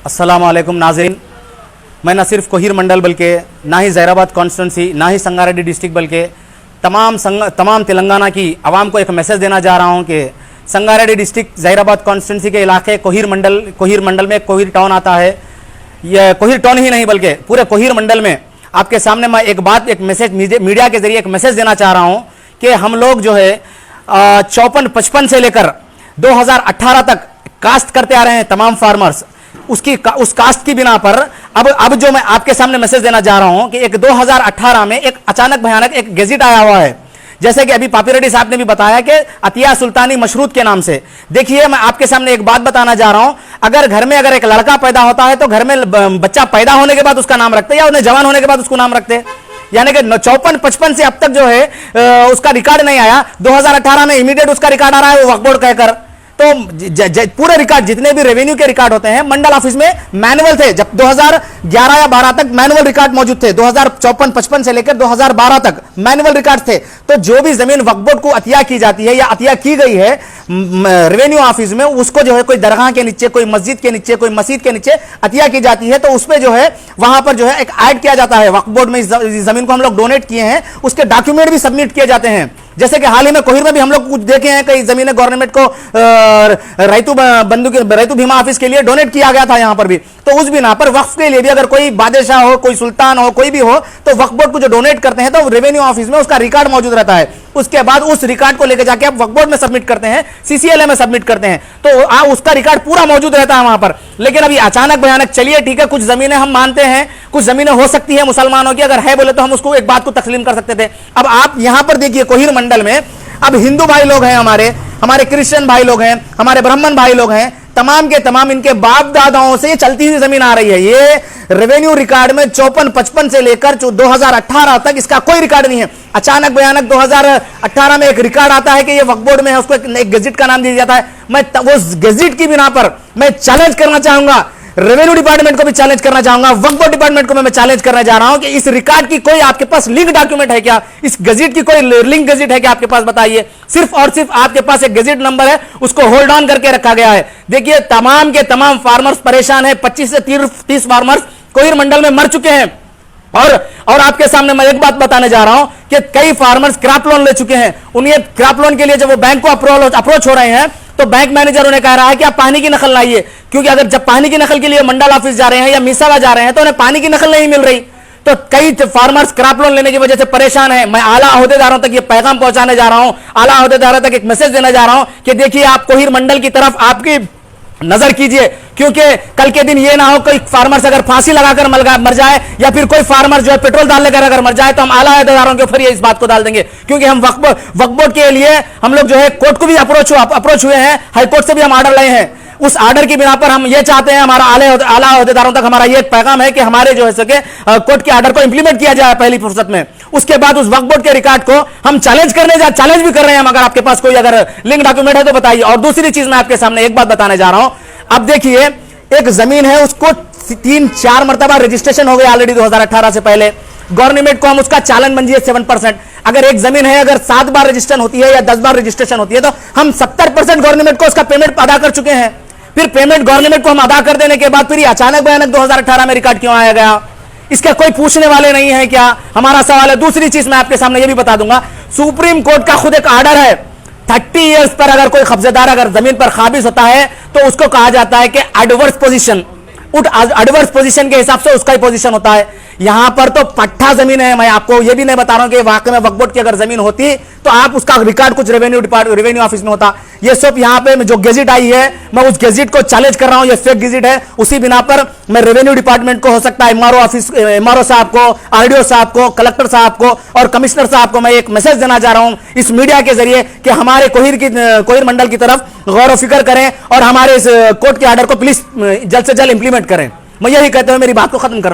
अस्सलामुअलैकुम नाज़रीन, मैं न सिर्फ कोहिर मंडल बल्कि ना ही ज़हीराबाद कॉन्स्टिट्यूंसी ना ही संगारेड्डी डिस्ट्रिक्ट बल्कि तमाम तेलंगाना की आवाम को एक मैसेज देना जा रहा हूं कि संगारेड्डी डिस्ट्रिक्ट ज़हीराबाद कॉन्स्टिट्यूंसी के इलाके कोहिर मंडल में कोहिर टाउन आता है। यह कोहिर टाउन ही नहीं बल्कि पूरे कोहिर मंडल में आपके सामने मैं एक मैसेज मीडिया के जरिए एक मैसेज देना चाह रहा हूं कि हम लोग जो है 54-55 से लेकर 2018 तक कास्ट करते आ रहे हैं तमाम फार्मर्स। उस कास्ट की बिना पर अब जो मैं आपके सामने मैसेज देना जा रहा हूं कि एक 2018 में एक अचानक भयानक एक गेजेट आया हुआ है, जैसे कि अभी पापी रेड्डी साहब ने भी बताया कि अतिया सुल्तानी मशरूत के नाम से। देखिए, मैं आपके सामने एक बात बताना जा रहा हूं, अगर घर में अगर एक लड़का पैदा होता है तो घर में बच्चा पैदा होने के बाद उसका नाम रखते हैं या उन्हें जवान होने के बाद उसको नाम रखते हैं। यानी कि 54-55 से अब तक जो है उसका रिकॉर्ड नहीं आया। 2018 में इमीडिएट उसका रिकॉर्ड आ रहा है वो वक्फ बोर्ड कहकर। तो पूरे रिकॉर्ड जितने भी रेवेन्यू के रिकॉर्ड होते हैं मंडल ऑफिस में मैनुअल थे। जब 2011 या 12 तक मैनुअल रिकॉर्ड मौजूद थे, 2054-55 से लेकर 2012 तक मैनुअल रिकॉर्ड थे। तो जो भी जमीन वक्फ बोर्ड को अतिया की जाती है या अतिया की गई है रेवेन्यू ऑफिस में, उसको जो है कोई दरगाह के नीचे, कोई मस्जिद के नीचे, कोई मस्जिद के नीचे अतिया की जाती है, तो उसमें जो है वहां पर जो है एक ऐड किया जाता है वक्फ बोर्ड में इस जमीन को हम लोग डोनेट किए हैं, उसके डॉक्यूमेंट भी सबमिट किए जाते हैं। जैसे कि हाल ही में कोहिर में भी हम लोग कुछ देखे हैं, कई जमीनें गवर्नमेंट को रैतु बीमा ऑफिस के लिए डोनेट किया गया था यहां पर भी। तो उस बिना पर वक्फ के लिए भी अगर कोई बादशाह हो, कोई सुल्तान हो, कोई भी हो, तो वक्फ बोर्ड को जो डोनेट करते हैं तो रेवेन्यू ऑफिस में उसका रिकॉर्ड मौजूद रहता है। उसके बाद उस रिकॉर्ड को लेकर जाके आप वक्फ बोर्ड में सबमिट करते हैं, सीसीएलए में सबमिट करते हैं, तो उसका रिकॉर्ड पूरा मौजूद रहता है वहां पर। लेकिन अभी अचानक भयानक, चलिए ठीक है, कुछ जमीनें हम मानते हैं, कुछ जमीनें हो सकती है मुसलमानों की, अगर है बोले तो हम उसको एक बात को तस्लीम कर सकते थे। अब आप यहां पर देखिए कोहिर मंडल में अब हिंदू भाई लोग हैं, हमारे क्रिश्चियन भाई लोग हैं, हमारे ब्राह्मण भाई लोग हैं, तमाम के तमाम इनके बाप दादाओं से ये चलती हुई जमीन आ रही है। ये रेवेन्यू रिकॉर्ड में 54-55 से लेकर 2018 तक इसका कोई रिकॉर्ड नहीं है। अचानक भयानक 2018 में एक रिकॉर्ड आता है कि ये वक्फ बोर्ड में है, उसको एक गेजेट का नाम दिया जाता है। मैं उस गेजेट की बिना पर मैं चैलेंज करना चाहूंगा, रेवेन्यू डिपार्टमेंट को भी चैलेंज करना चाहूंगा, वक्फ बोर्ड डिपार्टमेंट को मैं चैलेंज करने जा रहा हूं कि इस रिकॉर्ड की कोई आपके पास लिंक डॉक्यूमेंट है क्या? इस गजेट की कोई लिंक गजेट है क्या आपके पास? बताइए। सिर्फ और सिर्फ आपके पास एक गजेट नंबर है, उसको होल्ड ऑन करके रखा गया है। देखिए, तमाम के तमाम फार्मर्स परेशान है। 25 से 30 फार्मर्स कोहिर मंडल में मर चुके हैं। और आपके सामने मैं एक बात बताने जा रहा हूं कि कई फार्मर्स क्रॉप लोन ले चुके हैं। उन्हें क्रॉप लोन के लिए जब वो बैंक को अप्रोच हो रहे हैं तो बैंक मैनेजर उन्हें कह रहा है कि आप पानी की नकल लाइए, क्योंकि अगर जब पानी की नकल के लिए मंडल ऑफिस जा रहे हैं या मिसावा जा रहे हैं तो उन्हें पानी की नकल नहीं मिल रही। तो कई फार्मर्स क्रॉप लोन लेने की वजह से परेशान हैं। मैं आला अहदेदारों तक ये पैगाम पहुंचाने जा रहा हूं, आला अहदेदारों तक एक मैसेज देने जा रहा हूं कि देखिए, आप कोहिर मंडल की तरफ आपकी नजर कीजिए, क्योंकि कल के दिन ये ना हो कोई फार्मर्स अगर फांसी लगाकर मर जाए या फिर कोई फार्मर जो है पेट्रोल डाल लेकर अगर मर जाए तो हम आला अहदेदारों के ऊपर इस बात को डाल देंगे। क्योंकि हम वक्फ बोर्ड के लिए हम लोग जो है कोर्ट को भी अप्रोच हुए हैं, हाई कोर्ट से भी हम ऑर्डर लाए हैं। उस ऑर्डर की बिना पर हम ये चाहते हैं, हमारा आला अहदेदारों तक हमारा ये पैगाम है कि हमारे जो है सके कोर्ट के ऑर्डर को इंप्लीमेंट किया जाए पहली फुर्सत में। उसके बाद उस वक्फ बोर्ड के रिकॉर्ड को हम चैलेंज भी कर रहे हैं। अगर आपके पास कोई अगर लिंक डॉक्यूमेंट है तो बताइए। और दूसरी चीज मैं आपके सामने एक बात बताने जा रहा हूं। अब देखिए, एक जमीन है, उसको 3-4 मरतबा रजिस्ट्रेशन हो गया ऑलरेडी 2018 से पहले। गवर्नमेंट को हम उसका चालान मंजूर है 7%। अगर एक जमीन है, अगर 7 बार रजिस्ट्रेशन होती है या 10 बार रजिस्ट्रेशन होती है तो हम 70% गवर्नमेंट को उसका पेमेंट अदा कर चुके हैं। फिर पेमेंट गवर्नमेंट को हम अदा कर देने के बाद फिर अचानक भयानक 2018 में रिकॉर्ड क्यों आया गया? इसका कोई पूछने वाले नहीं है क्या? हमारा सवाल है। दूसरी चीज मैं आपके सामने यह भी बता दूंगा, सुप्रीम कोर्ट का खुद एक ऑर्डर है, 30 इयर्स पर अगर कोई कब्जेदार अगर जमीन पर काबिज होता है तो उसको कहा जाता है कि एडवर्स पोजीशन के हिसाब से उसका ही पोजीशन होता है। यहां पर तो पट्टा जमीन है। मैं आपको यह भी नहीं बता रहा हूं कि वाकई में वक्फ बोर्ड की अगर जमीन होती तो आप उसका रिकॉर्ड कुछ रेवेन्यू ऑफिस में होता। ये सब यहां पे जो गेजेट आई है, मैं उस गेजेट को चैलेंज कर रहा हूं। ये फेक गेजेट है। उसी बिना पर मैं रेवेन्यू डिपार्टमेंट को, हो सकता है एमआरओ साहब को, आरडीओ साहब को, कलेक्टर साहब को और कमिश्नर साहब को मैं एक मैसेज देना चाह रहा हूं इस मीडिया के जरिए कि हमारे कोहिर मंडल की तरफ गौर व फिक्र करें और हमारे इस कोर्ट के ऑर्डर को प्लीज जल्द से जल्द इंप्लीमेंट करें। मैं यही कहते हुए मेरी बात को खत्म करना